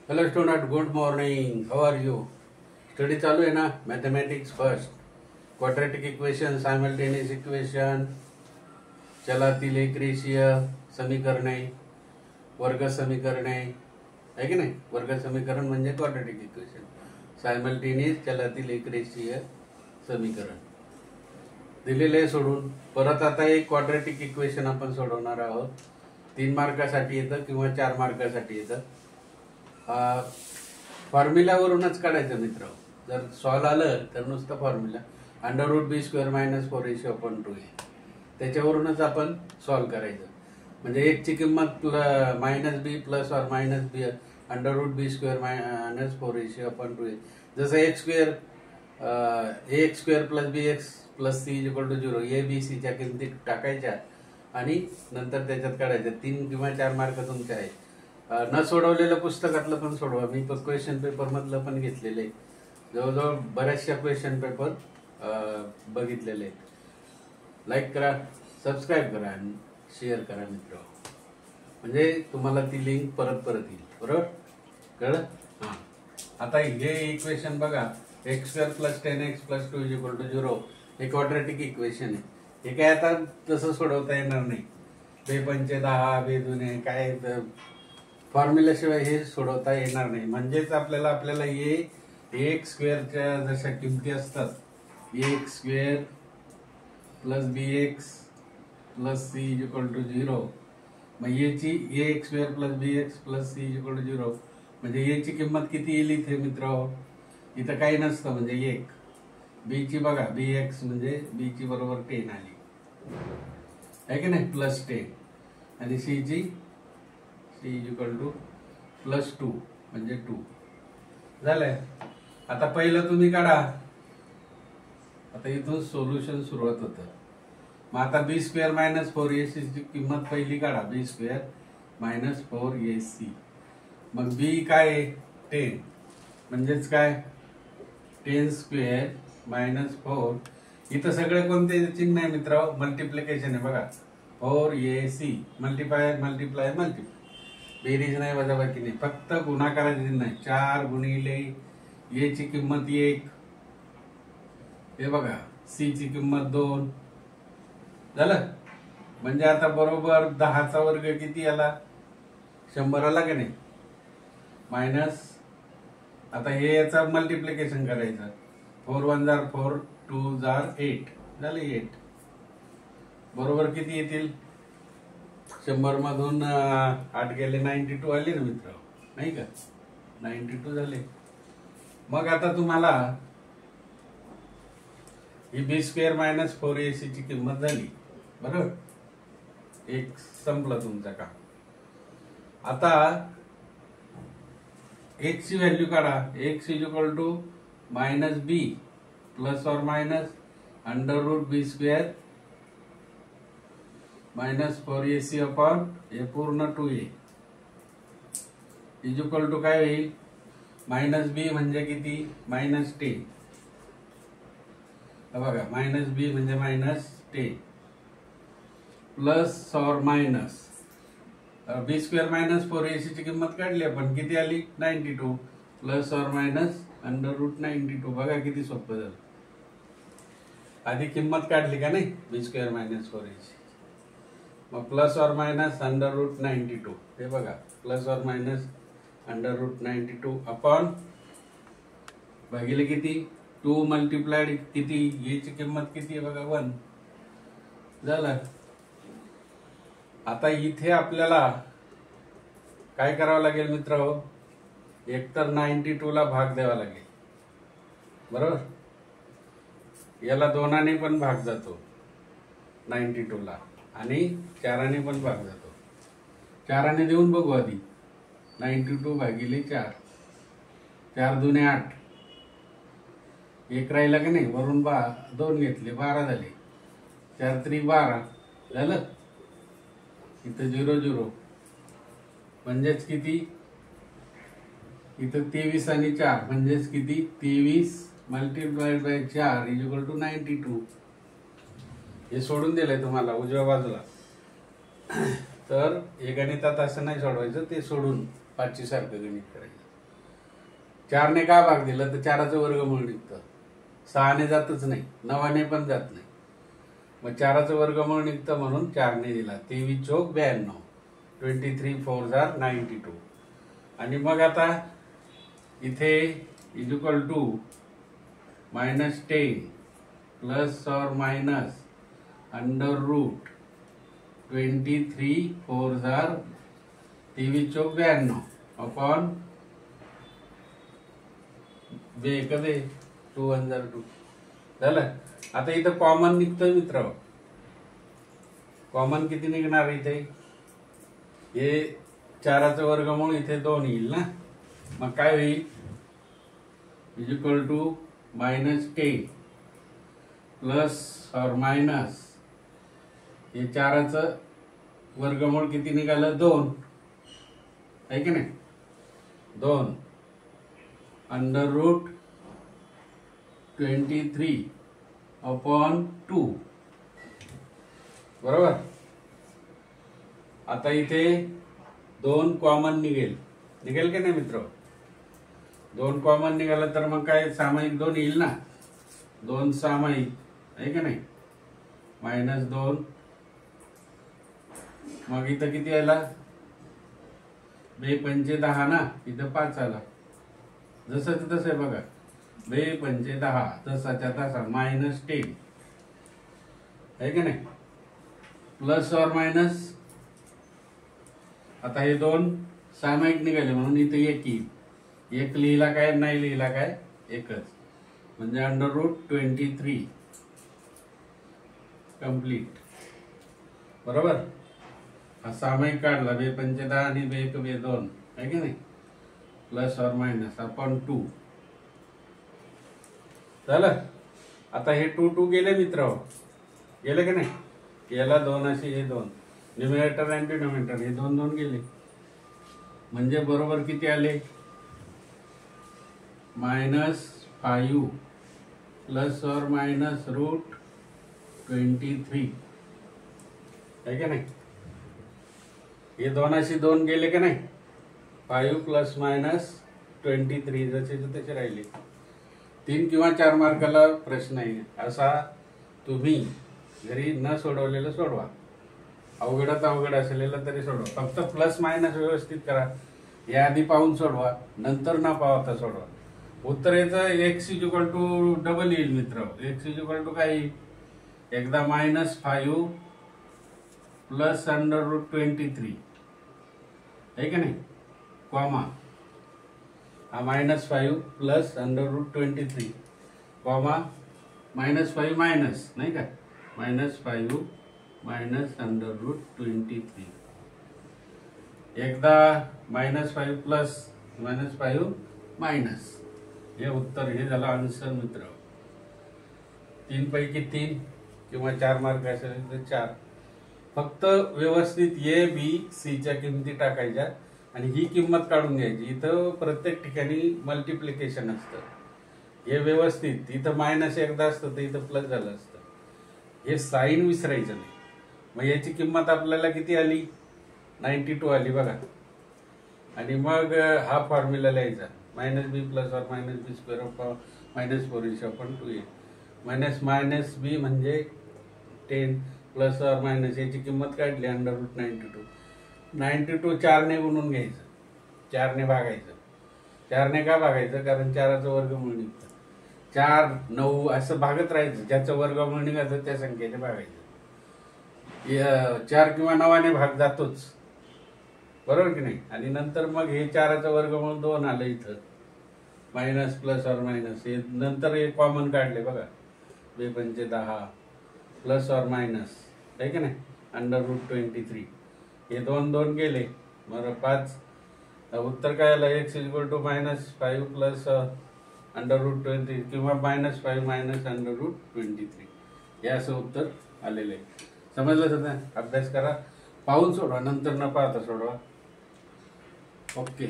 Hello student, good morning. How are you? Study चालू आहे ना? Mathematics first, quadratic equation, simultaneous equation, चलातील एक रेषीय समीकरणे, वर्ग समीकरणे आहे की नाही. वर्ग समीकरण म्हणजे क्वाड्रॅटिक इक्वेशन, सायमल्टेनियस चलातील एक रेषीय समीकरण दिलेले सोडून. परत आता एक क्वाड्रॅटिक इक्वेशन आपण सोडवणार आहोत. 3 मार्कासाठी येतं किंवा 4 मार्कासाठी येतं. फॉर्म्युल्यावरूनच काढायचं मित्र. जर सॉल्व आलं तर नुसतं फॉर्म्युला √b² - 4ac/2a त्याच्यावरूनच आपण सॉल्व करायचं. म्हणजे एकची किंमत -b plus or minus b √b² - 4ac/2a. जसं x² ax² + bx + c = 0 a b c च्या किमती टाकायच्या आणि नंतर त्याच्यात काढायच्या. 3 किंवा 4 मार्क तुमचे आहेत. न सोडवलेलं पुस्तकातलं पण सोडवा. मी क्वेश्चन पेपर मधलं पण घेतलेलं आहे. जवळजवळ बऱ्याचशा क्वेश्चन पेपर बघितलेले आहेत. लाईक करा, सबस्क्राईब करा आणि शेअर करा मित्र. म्हणजे तुम्हाला ती लिंक परत येईल. बरोबर कळलं? हां. आता हे इक्वेशन बघा, x² + 10x + 2 = 0 हे क्वाड्रॅटिक इक्वेशन आहे. हे काय आता तसं सोडवता येणार नाही. बेपंचे 10 बेदुने काय फॉर्म्युल्याशिवाय हे सोडवता येणार नाही. म्हणजेच आपल्याला हे ax² च्या जशा किमती असतात, ax² + bx + c = 0. मग याची ax² + bx + c = 0 म्हणजे याची किंमत किती येईल इथे मित्र? इथं काही नसतं म्हणजे 1. b ची बघा, bx म्हणजे b ची बरोबर 10 आली आहे की नाही, +10. आणि c ची c = +2 म्हणजे 2 झालंय. आता पहिलं तुम्ही काढा. आता इथून सोल्युशन सुरुवात होतं. मग आता b² - 4ac ची किंमत पहिली काढा. b² - 4ac. मग b काय आहे? 10 म्हणजेच काय? 10² - 4. इथं सगळे कोणते चिन्ह आहे मित्र? मल्टिप्लिकेशन आहे बघा. 4ac मल्टिप्लाय बेरीज नाही, वजाबाकी नाही, फक्त गुणाकाराचे चिन्ह आहे. 4 × a ची किंमत 1. हे बघा, c ची किंमत 2 झालं. म्हणजे आता बरोबर 10चा वर्ग किती आला? 100 आला की नाही? मायनस आता हे याचा मल्टिप्लिकेशन करायचं. 4 × 1 = 4, 2 × 8 झाले 8. बरोबर किती येतील? 100 मधून 8 गेले 92 आले ना मित्र, नाही का? 92 झाले. मग आता तुम्हाला ही b² - 4ac ची किंमत झाली. बरोबर, एक संपलं तुमचं काम. आता x ची व्हॅल्यू काढा. x = -b plus or minus √b² - 4ac/, पूर्ण 2a = काय होईल? -b म्हणजे किती? -10. बघा, -b म्हणजे -10 plus or minus b² - 4ac ची किंमत काढली आपण. किती आली? 92 प्लस ऑर मायनस √92. बघा किती सोपं झालं. आधी किंमत काढली का नाही b² - 4ac. मग प्लस ऑर मायनस √92. हे बघा, प्लस ऑर मायनस √92 अपॉन भागिले किती? 2 मल्टिप्लाइड किती? याची किंमत किती आहे बघा? 1 झालं. आता इथे आपल्याला काय करावं लागेल मित्र? एकतर 92 ला भाग द्यावा लागेल. बरोबर, याला 2 पण भाग जातो 92 ला आणि 4 पण भाग जातो. 4 देऊन बघू आधी. 92 भागिले 4, 4 × 2 = 8. एक राहिला का नाही? वरून 2 घेतले, 12 झाले. 4 × 3 = 12 झालं. इथं 0 0 म्हणजेच किती? इथं 23 आणि 4 म्हणजेच किती? 23 × 4 = 92. हे सोडून दिलंय तुम्हाला उजव्या बाजूला. तर हे गणितात असं नाही सोडवायचं, ते सोडून 5 सारखं गणित करायचं. 4ने का भाग दिला तर 4चं वर्गमूळ निघतं. 6ने जातच नाही, 9ने पण जात नाही. मग 4चं वर्गमूळ निघतं म्हणून 4ने दिला. 23 चौक 92, 23 4 जार 92. आणि मग आता इथे is equal to -10 plus or minus under root 23 4 jar 23 Chowk 92 upon 2 1 जार 2 झालं. आता इथं कॉमन निघतं मित्र. कॉमन किती निघणार इथे? हे 4चं वर्गमूळ इथे 2 येईल ना. मग काय होईल? Is equal to -10 plus or minus हे 4चं वर्गमूळ किती निघालं? 2 आहे की नाही? 2 अंडर रूट 23 अपॉन 2 बरोबर. आता इथे 2 कॉमन निघेल की नाही मित्र? 2 कॉमन निघाला तर मग काय सामायिक 2 येईल ना. 2 सामायिक आहे की नाही? -2 मग इथं किती आला? 2 पंचे 10 ना. इथं 5 आला. जसं तसं आहे बघा. 2 पंचे 10 तसाच्या तसा -10 आहे की नाही? प्लस और मायनस आता हे 2 सामायिक निघाले म्हणून इथे 1 येईल. 1 लिहिला काय? नाही लिहिला काय? 1च. म्हणजे अंडर रूट 23 कंप्लीट बरोबर. हा सामायिक काढला. 2 पंचे 10 आणि 2 1 2 आहे की नाही? प्लस और मायनस अपॉन 2 झालं. आता हे 2 गेले मित्र. गेले की नाही? याला 2 असे हे 2 न्यूमरेटर आणि डिनोमिनेटर हे 2 2 गेले. म्हणजे बरोबर किती आले? -5 प्लस और मायनस रूट 23 आहे की नाही? हे 2 अशी 2 गेले की नाही? 5 प्लस मायनस 23 जसे तसे राहिले. 3 किंवा 4 मार्काला प्रश्न आहे असा तुम्ही घरी न सोडवलेलं सोडवा. अवघडात अवघड असलेलं तरी सोडवा. फक्त प्लस मायनस व्यवस्थित करा. या आधी पाहून सोडवा, नंतर न पाहता सोडवा. उत्तरेचं x इक्वल टू डबल येईल मित्र. x इक्वल टू काय येईल? एकदा -5 प्लस अंडर रूट 23 आहे की नाही? कॉमा हा -5 plus under root 23 comma -5 minus नाही का? -5 मायनस अंडर रूट 23 एकदा -5 प्लस -5 मायनस. हे उत्तर हे झालं आन्सर मित्र. 3 पैकी 3 किंवा 4 मार्क असेल तर 4. फक्त व्यवस्थित A B C च्या किमती टाकायच्या आणि ही किंमत काढून घ्यायची. इथं प्रत्येक ठिकाणी मल्टिप्लिकेशन असतं. हे व्यवस्थित इथं मायनस एकदा असतं तर इथं प्लस झालं असतं. हे साईन विसरायचं नाही. मग याची किंमत आपल्याला किती आली? 92 आली बघा. आणि मग हा फॉर्म्युला लिहायचा -b प्लस और -b स्क्वेअर -4/2a -b म्हणजे 10 प्लस और मायनस याची किंमत काढली अंडर रूट 92 4ने गुणून घ्यायचं. 4ने भागायचं. 4ने का भागायचं? कारण 4चं वर्गमूळ निघतं. 4 9 असं भागत राहायचं. ज्याचं वर्गमूळ निघायचं त्या संख्येने भागायचं. 4 किंवा 9ने भाग जातोच बरोबर की नाही? आणि नंतर मग हे 4चं वर्गमूळ 2 आलं इथं. मायनस प्लस और मायनस हे नंतर हे कॉमन काढले बघा. 2 पंचे 10 प्लस और मायनस आहे की नाही? अंडर रूट 23 हे 2 2 गेले. मग 5 उत्तर काय आलं? x equal to -5 plus under root 23 किंवा -5 मायनस अंडर रूट 23 हे असं उत्तर आलेलं आहे. समजलं ना? अभ्यास करा, पाहून सोडवा, नंतर न पाहता सोडवा. ओके.